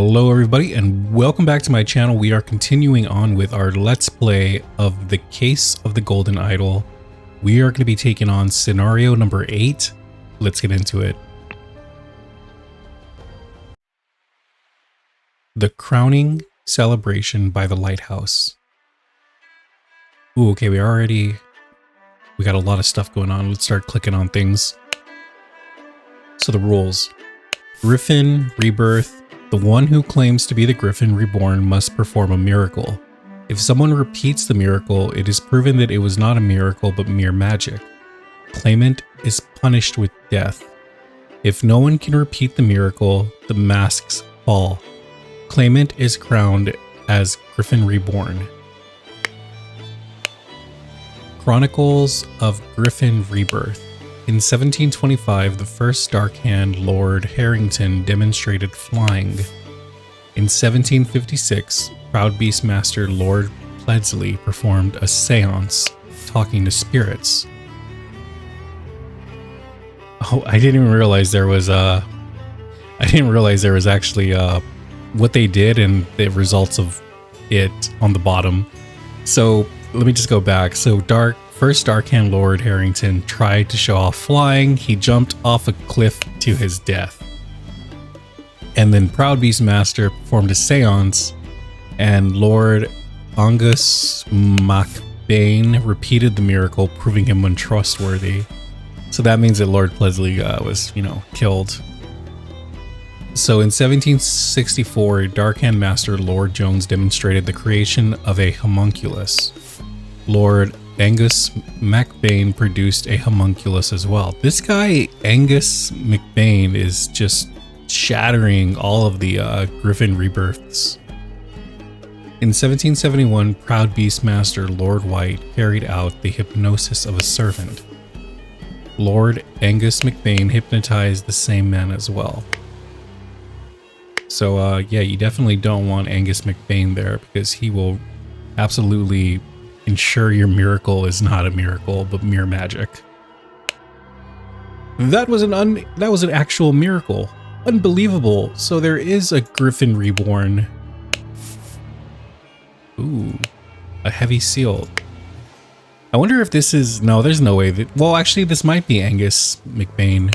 Hello everybody and welcome back to my channel. We are continuing on with our Let's Play of The Case of the Golden Idol. We are going to be taking on scenario number 8. Let's get into it. The Crowning Celebration by the Lighthouse. Ooh, okay, we got a lot of stuff going on. Let's start clicking on things. So the rules. Gryphon Rebirth. The one who claims to be the Gryphon Reborn must perform a miracle. If someone repeats the miracle, it is proven that it was not a miracle but mere magic. Claimant is punished with death. If no one can repeat the miracle, the masks fall. Claimant is crowned as Gryphon Reborn. Chronicles of Gryphon Rebirth. In 1725, the first Arcane Lord Harrington demonstrated flying. In 1756, Proud Beastmaster Lord Pledsley performed a seance, talking to spirits. Oh, I didn't even realize there was actually what they did and the results of it on the bottom. So let me just go back. So First Arcane Lord Harrington tried to show off flying. He jumped off a cliff to his death. And then Proud Beastmaster performed a seance, and Lord Angus MacBain repeated the miracle, proving him untrustworthy. So that means that Lord Pledsley was, killed. So in 1764, Darkhand Master Lord Jones demonstrated the creation of a homunculus. Lord Angus MacBain produced a homunculus as well. This guy, Angus MacBain, is just shattering all of the Gryphon rebirths. In 1771, Proud Beastmaster Lord White carried out the hypnosis of a servant. Lord Angus MacBain hypnotized the same man as well. So yeah, you definitely don't want Angus MacBain there, because he will absolutely ensure your miracle is not a miracle but mere magic. That was an actual miracle. Unbelievable. So there is a Gryphon Reborn. Ooh, a heavy seal. I wonder if this is, no, there's no way that, well, actually this might be Angus MacBain.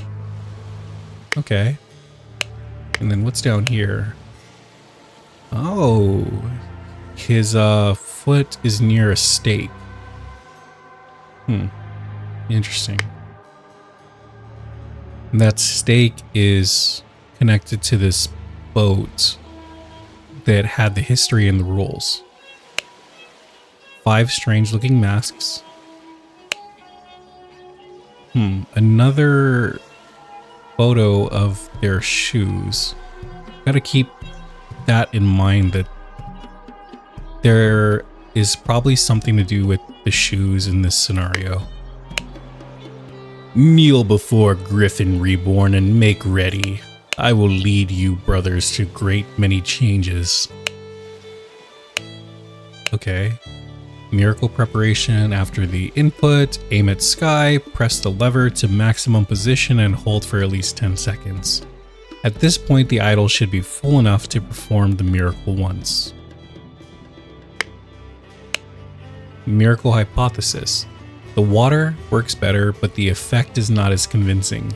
Okay. And then what's down here? Oh, his foot is near a stake. Interesting. And that stake is connected to this boat that had the history and the rules. 5 strange looking masks. Another photo of their shoes. Gotta keep that in mind, that there is probably something to do with the shoes in this scenario. Kneel before Gryphon Reborn and make ready. I will lead you, brothers, to great many changes. Okay. Miracle preparation. After the input, aim at sky, press the lever to maximum position and hold for at least 10 seconds. At this point, the idol should be full enough to perform the miracle once. Miracle hypothesis. The water works better, but the effect is not as convincing.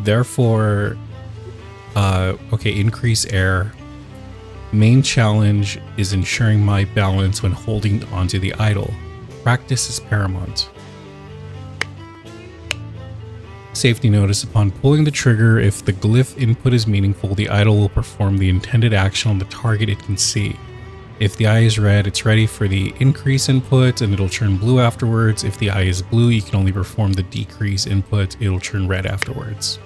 Therefore, increase air. Main challenge is ensuring my balance when holding onto the idol. Practice is paramount. Safety notice. Upon pulling the trigger, if the glyph input is meaningful, the idol will perform the intended action on the target it can see. If the eye is red, it's ready for the increase input and it'll turn blue afterwards. If the eye is blue, you can only perform the decrease input. It'll turn red afterwards.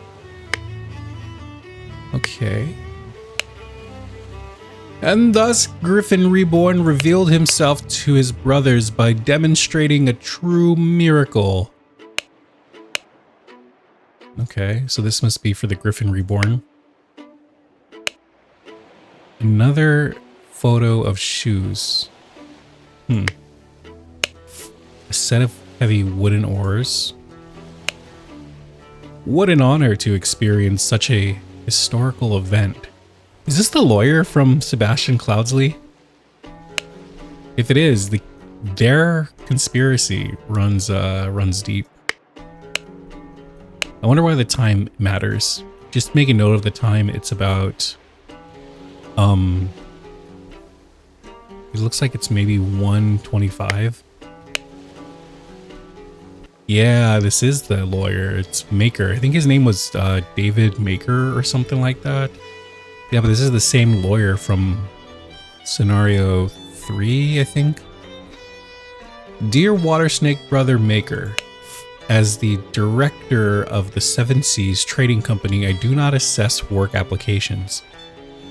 Okay. And thus, Gryphon Reborn revealed himself to his brothers by demonstrating a true miracle. Okay, so this must be for the Gryphon Reborn. Another photo of shoes. A set of heavy wooden oars. What an honor to experience such a historical event. Is this the lawyer from Sebastian Cloudsley? If it is, their conspiracy runs deep. I wonder why the time matters. Just make a note of the time. It's about it looks like it's maybe 1:25. Yeah, this is the lawyer. It's Maker. I think his name was David Maker or something like that. Yeah, but this is the same lawyer from scenario 3, I think. Dear Water Snake Brother Maker, as the director of the Seven Seas Trading Company, I do not assess work applications.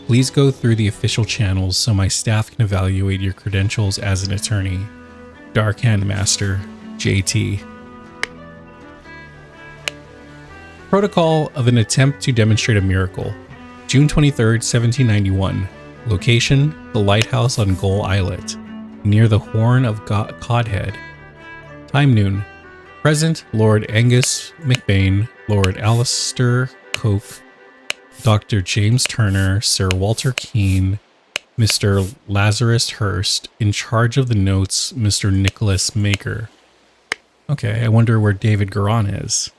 Please go through the official channels so my staff can evaluate your credentials as an attorney. Dark Hand Master, JT. Protocol of an attempt to demonstrate a miracle. June 23rd, 1791. Location, the lighthouse on Gull Islet, near the Horn of Codhead. Time noon. Present, Lord Angus McBain, Lord Alistair Cope, Dr. James Turner, Sir Walter Keane, Mr. Lazarus Hurst, in charge of the notes, Mr. Nicholas Maker. Okay, I wonder where David Garan is.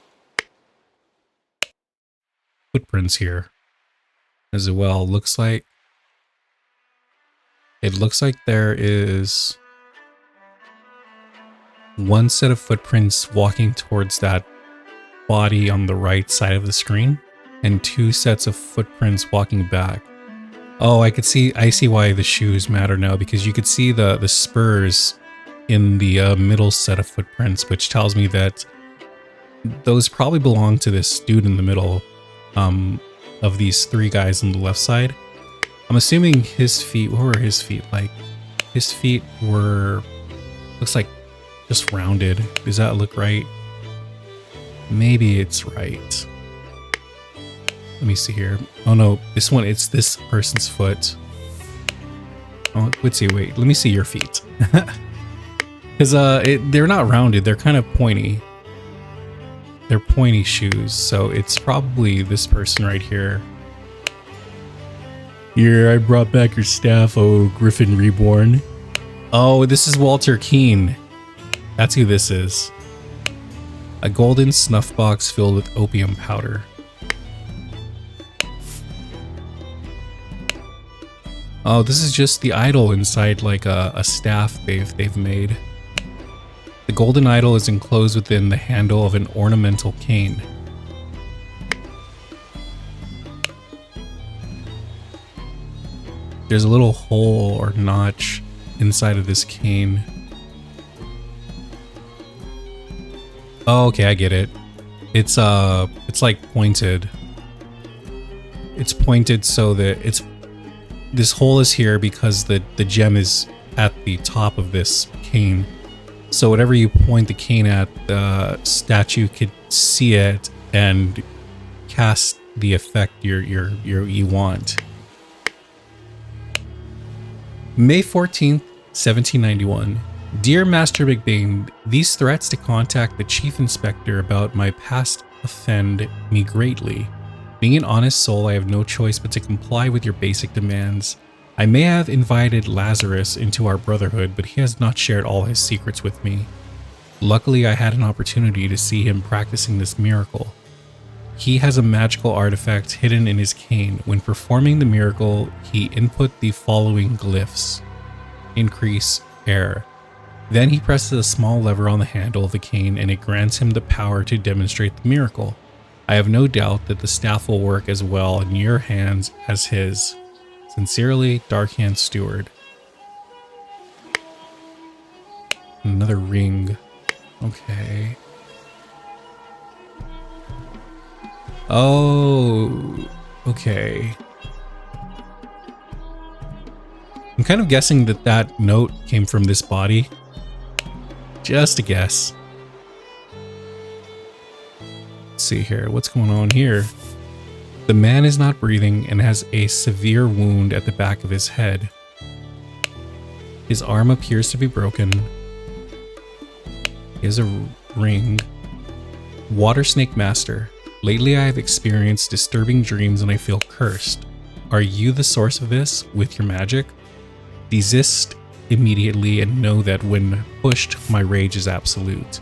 Footprints here as well. It looks like there is one set of footprints walking towards that body on the right side of the screen, and two sets of footprints walking back. Oh, I see why the shoes matter now, because you could see the spurs in the middle set of footprints, which tells me that those probably belong to this dude in the middle of these three guys on the left side. I'm assuming his feet, what were his feet like? His feet were, looks like just rounded. Does that look right? Maybe it's right. Let me see here. Oh no, this one, it's this person's foot. Oh, let's see, wait, let me see your feet. Because they're not rounded, they're kind of pointy. They're pointy shoes, so it's probably this person right here. Here, I brought back your staff, oh Gryphon Reborn. Oh, this is Walter Keane. That's who this is. A golden snuff box filled with opium powder. Oh, this is just the idol inside like a staff they've made. The golden idol is enclosed within the handle of an ornamental cane. There's a little hole or notch inside of this cane. Oh, okay, I get it. It's like pointed. It's pointed so that this hole is here because the gem is at the top of this cane. So whatever you point the cane at, the statue could see it and cast the effect you want. May 14th, 1791. Dear Master McBain, these threats to contact the Chief Inspector about my past offend me greatly. Being an honest soul, I have no choice but to comply with your basic demands. I may have invited Lazarus into our brotherhood, but he has not shared all his secrets with me. Luckily, I had an opportunity to see him practicing this miracle. He has a magical artifact hidden in his cane. When performing the miracle, he input the following glyphs. Increase air. Then he presses a small lever on the handle of the cane and it grants him the power to demonstrate the miracle. I have no doubt that the staff will work as well in your hands as his. Sincerely, Darkhand Steward. Another ring. Okay. Oh, okay. I'm kind of guessing that that note came from this body. Just a guess. Let's see here. What's going on here? The man is not breathing and has a severe wound at the back of his head. His arm appears to be broken. He has a ring. Water Snake Master. Lately I have experienced disturbing dreams and I feel cursed. Are you the source of this with your magic? Desist immediately and know that when pushed, my rage is absolute.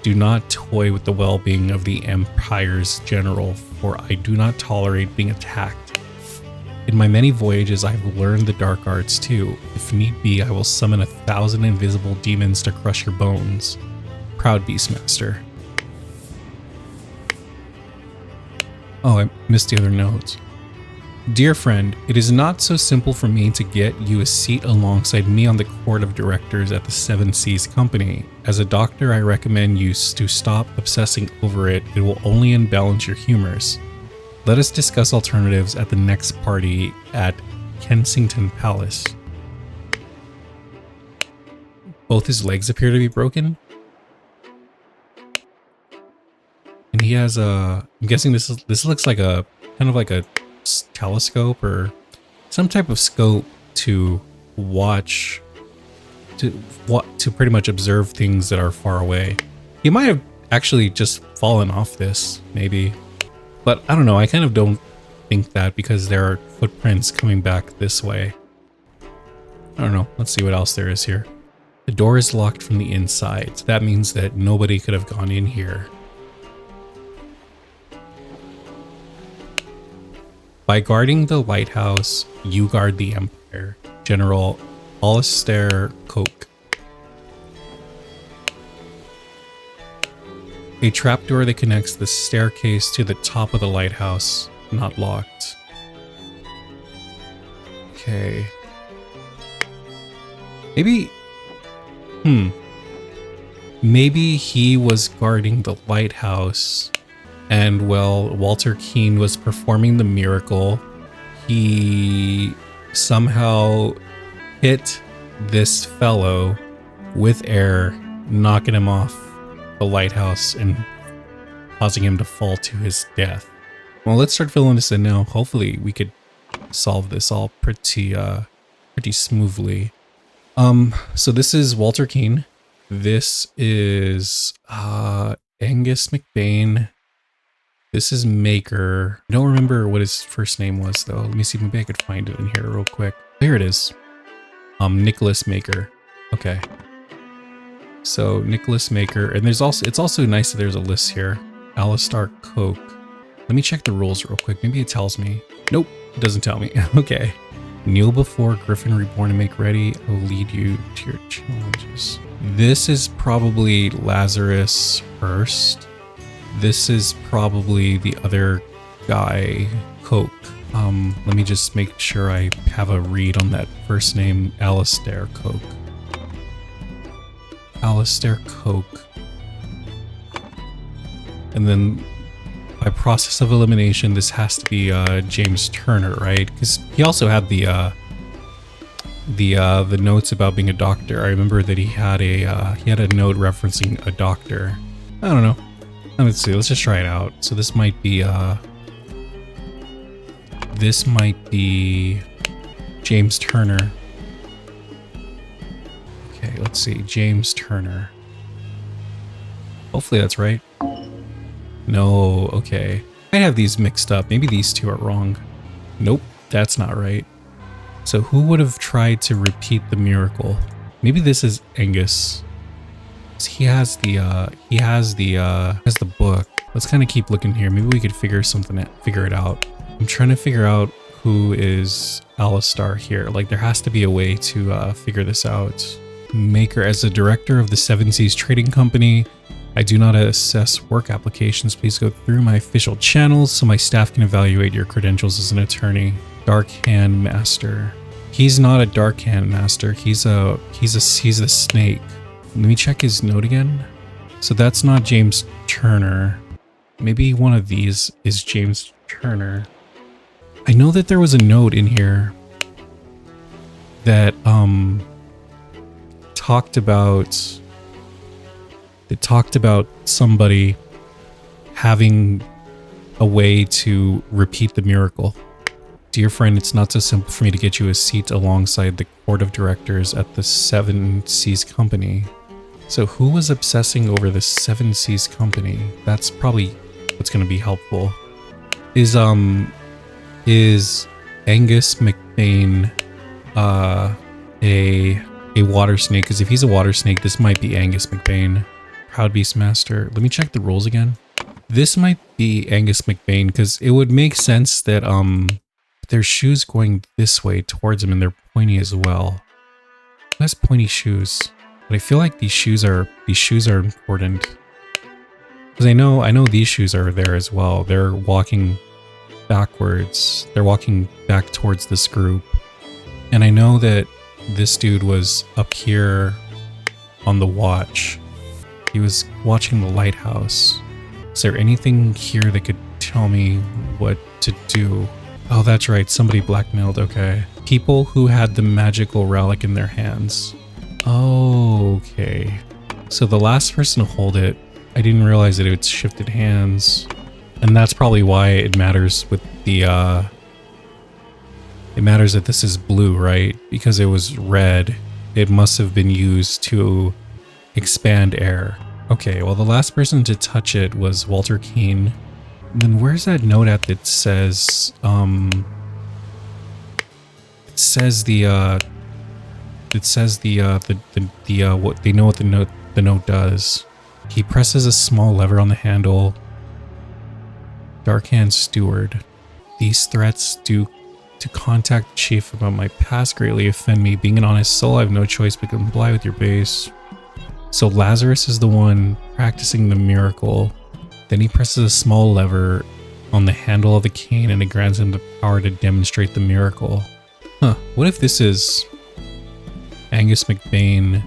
Do not toy with the well-being of the Empire's general, for I do not tolerate being attacked. In my many voyages, I have learned the dark arts too. If need be, I will summon 1,000 invisible demons to crush your bones. Proud Beastmaster. Oh, I missed the other notes. Dear friend, it is not so simple for me to get you a seat alongside me on the court of directors at the Seven Seas Company. As a doctor, I recommend you to stop obsessing over it. It will only unbalance your humors. Let us discuss alternatives at the next party at Kensington Palace. Both his legs appear to be broken. And he has a, I'm guessing this looks like a kind of like a telescope or some type of scope to watch, to pretty much observe things that are far away. He might have actually just fallen off this, maybe, but I don't know. I kind of don't think that because there are footprints coming back this way. I don't know. Let's see what else there is here. The door is locked from the inside, so that means that nobody could have gone in here. By guarding the lighthouse, you guard the Empire. General Alistair Coke. A trapdoor that connects the staircase to the top of the lighthouse. Not locked. Okay. Maybe... Maybe he was guarding the lighthouse, and while Walter Keane was performing the miracle, he somehow hit this fellow with air, knocking him off the lighthouse and causing him to fall to his death. Well, let's start filling this in now. Hopefully we could solve this all pretty smoothly. So this is Walter Keane. This is Angus McBain. This is Maker. I don't remember what his first name was though. Let me see, maybe I could find it in here real quick. There it is. Nicholas Maker. Okay. So Nicholas Maker, and there's also, it's also nice that there's a list here. Alistair Coke. Let me check the rules real quick. Maybe it tells me. Nope, it doesn't tell me. Okay. Kneel before Gryphon Reborn and make ready. I will lead you to your challenges. This is probably Lazarus Hurst. This is probably the other guy, Coke. Let me just make sure I have a read on that first name, Alistair Coke. Alistair Coke. And then by process of elimination, this has to be James Turner, right? Because he also had the notes about being a doctor. I remember that he had a note referencing a doctor. I don't know. Let's see. Let's just try it out. So this might be James Turner. Okay, let's see. James Turner. Hopefully that's right. No, okay. I have these mixed up. Maybe these two are wrong. Nope, that's not right. So who would have tried to repeat the miracle? Maybe this is Angus. He has the book. Let's kind of keep looking here. Maybe we could figure it out. I'm trying to figure out who is Alistair here. Like there has to be a way to figure this out. Maker, as the director of the Seven Seas Trading Company, I do not assess work applications. Please go through my official channels so my staff can evaluate your credentials as an attorney. Dark Hand Master. He's not a Dark Hand Master. He's a snake. Let me check his note again. So that's not James Turner. Maybe one of these is James Turner. I know that there was a note in here that talked about somebody having a way to repeat the miracle. Dear friend, it's not so simple for me to get you a seat alongside the board of directors at the Seven Seas Company. So who was obsessing over the Seven Seas Company? That's probably what's going to be helpful. Is Angus McBain a water snake? Because if he's a water snake, this might be Angus McBain. Proud Beast Master. Let me check the rules again. This might be Angus McBain because it would make sense that their shoes going this way towards him and they're pointy as well. Who has pointy shoes? But I feel like these shoes are important. Because I know these shoes are there as well. They're walking backwards. They're walking back towards this group. And I know that this dude was up here on the watch. He was watching the lighthouse. Is there anything here that could tell me what to do? Oh, that's right. Somebody blackmailed. Okay. People who had the magical relic in their hands. Okay. So the last person to hold it, I didn't realize that it's shifted hands. And that's probably why it matters with the, it matters that this is blue, right? Because it was red. It must have been used to expand air. Okay, well the last person to touch it was Walter Keane. And then where's that note at that says, what they know what the note does. He presses a small lever on the handle. Darkhand Steward. These threats due to contact the chief about my past greatly offend me. Being an honest soul, I have no choice but to comply with your base. So Lazarus is the one practicing the miracle. Then he presses a small lever on the handle of the cane and it grants him the power to demonstrate the miracle. Huh, what if this is Angus McBain,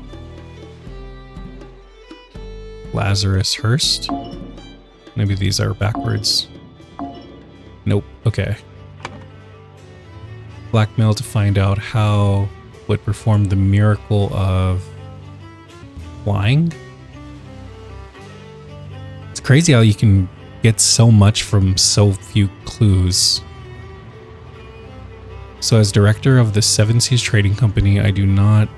Lazarus Hurst? Maybe these are backwards. Nope, okay. Blackmail to find out how would perform the miracle of flying. It's crazy how you can get so much from so few clues. So as director of the Seven Seas Trading Company, I do not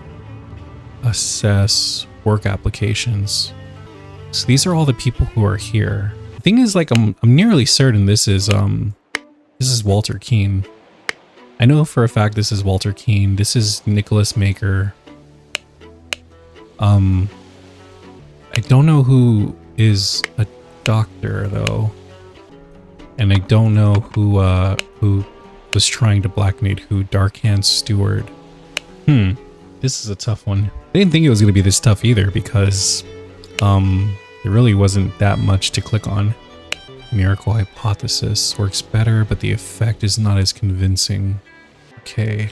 assess work applications. So these are all the people who are here. The thing is, like, I'm nearly certain this is Walter Keane. I know for a fact this is Walter Keane. This is Nicholas Maker. I don't know who is a doctor though, and I don't know who was trying to blackmail who. Darkhand Steward. This is a tough one. I didn't think it was going to be this tough either because there really wasn't that much to click on. Miracle hypothesis works better, but the effect is not as convincing. Okay.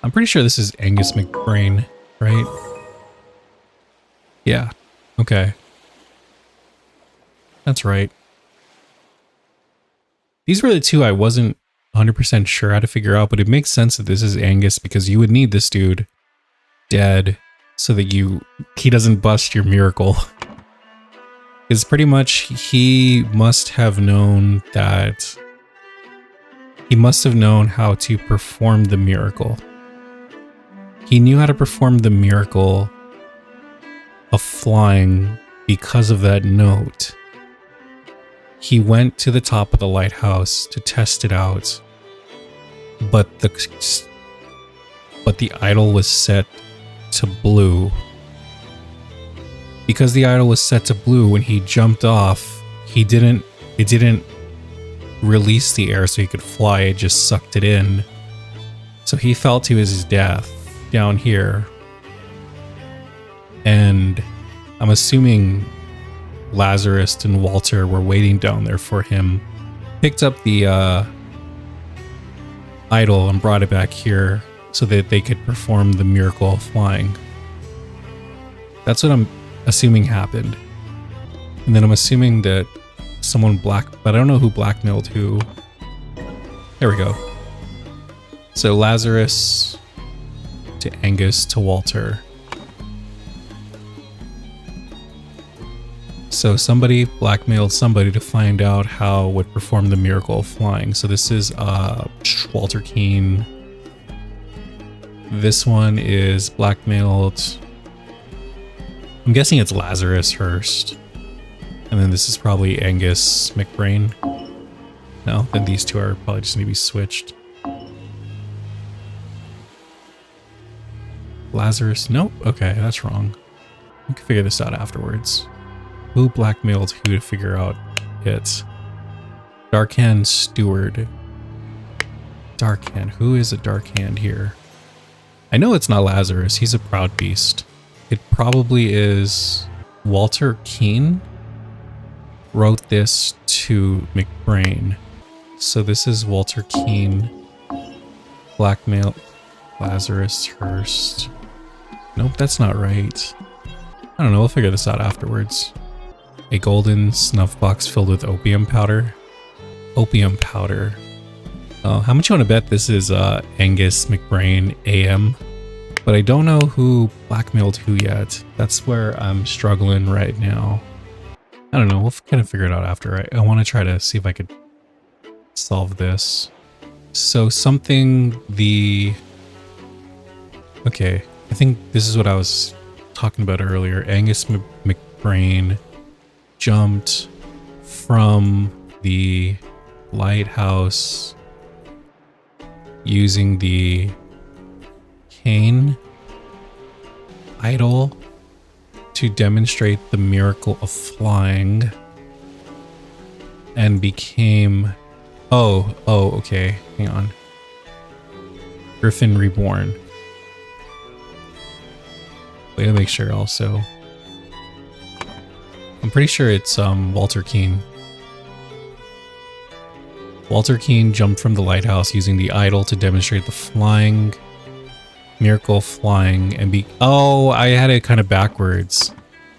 I'm pretty sure this is Angus McBrain, right? Yeah. Okay. That's right. These were the two I wasn't 100% sure how to figure out, but it makes sense that this is Angus because you would need this dude dead so that he doesn't bust your miracle. Because pretty much he must have known how to perform the miracle. He knew how to perform the miracle of flying because of that note. He went to the top of the lighthouse to test it out, but the idol was set to blue. Because the idol was set to blue, when he jumped off, it didn't release the air so he could fly, it just sucked it in. So he fell to his death down here. And I'm assuming Lazarus and Walter were waiting down there for him. Picked up the idol and brought it back here so that they could perform the miracle of flying. That's what I'm assuming happened. And then I'm assuming that someone but I don't know who blackmailed who. There we go. So Lazarus to Angus to Walter. So somebody blackmailed somebody to find out how would perform the miracle of flying. So this is Walter Keane. This one is blackmailed. I'm guessing it's Lazarus Hurst. And then this is probably Angus McBrain. No, then these two are probably just need to be switched. Lazarus, nope. Okay, that's wrong. We can figure this out afterwards. Who blackmailed who to figure out it? Dark Hand Steward. Dark Hand. Who is a Dark Hand here? I know it's not Lazarus. He's a proud beast. It probably is Walter Keane. Wrote this to McBrain. So this is Walter Keane. Blackmail Lazarus Hurst. Nope, that's not right. I don't know. We'll figure this out afterwards. A golden snuff box filled with opium powder. Opium powder. How much you want to bet this is Angus McBrain AM? But I don't know who blackmailed who yet. That's where I'm struggling right now. I don't know. We'll kind of figure it out after. I want to try to see if I could solve this. So something Okay, I think this is what I was talking about earlier. Angus McBrain jumped from the lighthouse using the Arcane idol to demonstrate the miracle of flying and became... Oh, okay. Hang on. Gryphon Reborn. Wait to make sure also. I'm pretty sure it's Walter Keane. Walter Keane jumped from the lighthouse using the idol to demonstrate the flying... Miracle flying and be... Oh, I had it kind of backwards.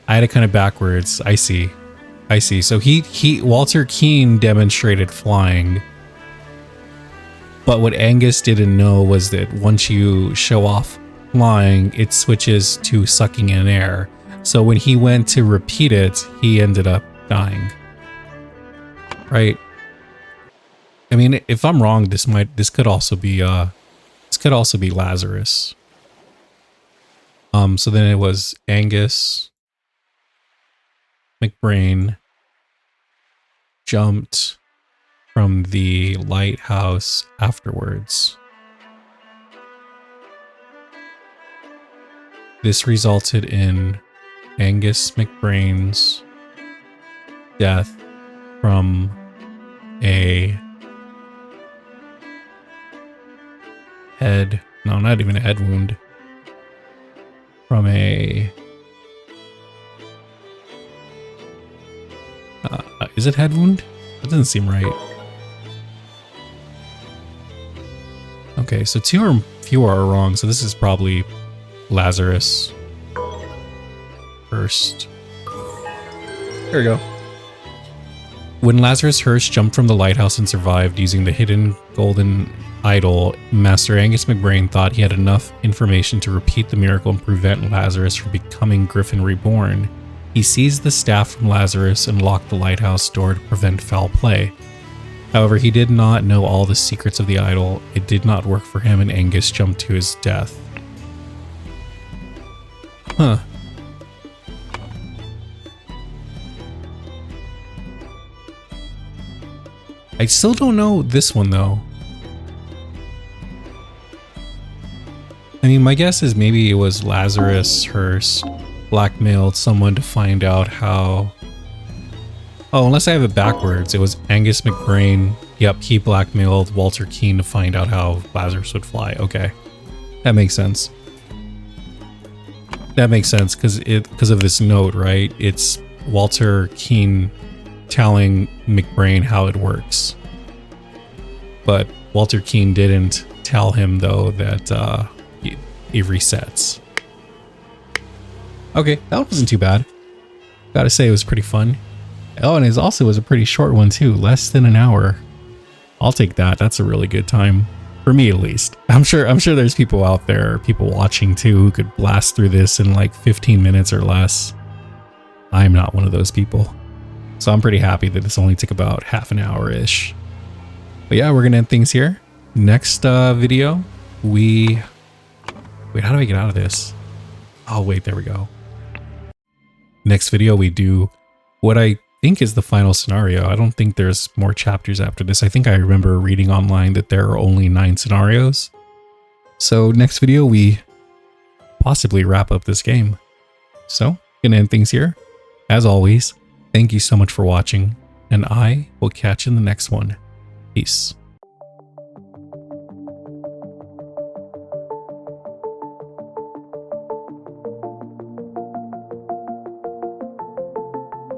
I see. So Walter Keane demonstrated flying. But what Angus didn't know was that once you show off flying, it switches to sucking in air. So when he went to repeat it, he ended up dying. Right? I mean, if I'm wrong, this could also be Lazarus. So then it was Angus McBrain jumped from the lighthouse afterwards. This resulted in Angus McBrain's death from a head, no, not even a head wound, from a, is it head wound? That doesn't seem right. Okay, so two or fewer are wrong, so this is probably Lazarus Hurst. There we go. When Lazarus Hurst jumped from the lighthouse and survived using the hidden golden idol, Master Angus McBrain thought he had enough information to repeat the miracle and prevent Lazarus from becoming Gryphon Reborn. He seized the staff from Lazarus and locked the lighthouse door to prevent foul play. However, he did not know all the secrets of the idol. It did not work for him and Angus jumped to his death. Huh. I still don't know this one though. I mean, my guess is maybe it was Lazarus Hurst blackmailed someone to find out how... Oh, unless I have it backwards, it was Angus McBrain. Yep, he blackmailed Walter Keane to find out how Lazarus would fly. Okay, that makes sense. That makes sense because of this note, right? It's Walter Keane telling McBrain how it works. But Walter Keane didn't tell him though that it resets. Okay, that wasn't too bad. Gotta say it was pretty fun. Oh, and it also was a pretty short one too, less than an hour. I'll take that. That's a really good time. For me at least. I'm sure there's people out there, people watching too, who could blast through this in like 15 minutes or less. I'm not one of those people. So I'm pretty happy that this only took about half an hour-ish. But yeah, we're gonna end things here. Next video, wait, how do I get out of this? Oh wait, there we go. Next video we do what I think is the final scenario. I don't think there's more chapters after this. I think I remember reading online that there are only 9 scenarios. So next video, we possibly wrap up this game. So, gonna end things here. As always, thank you so much for watching, and I will catch you in the next one. Peace.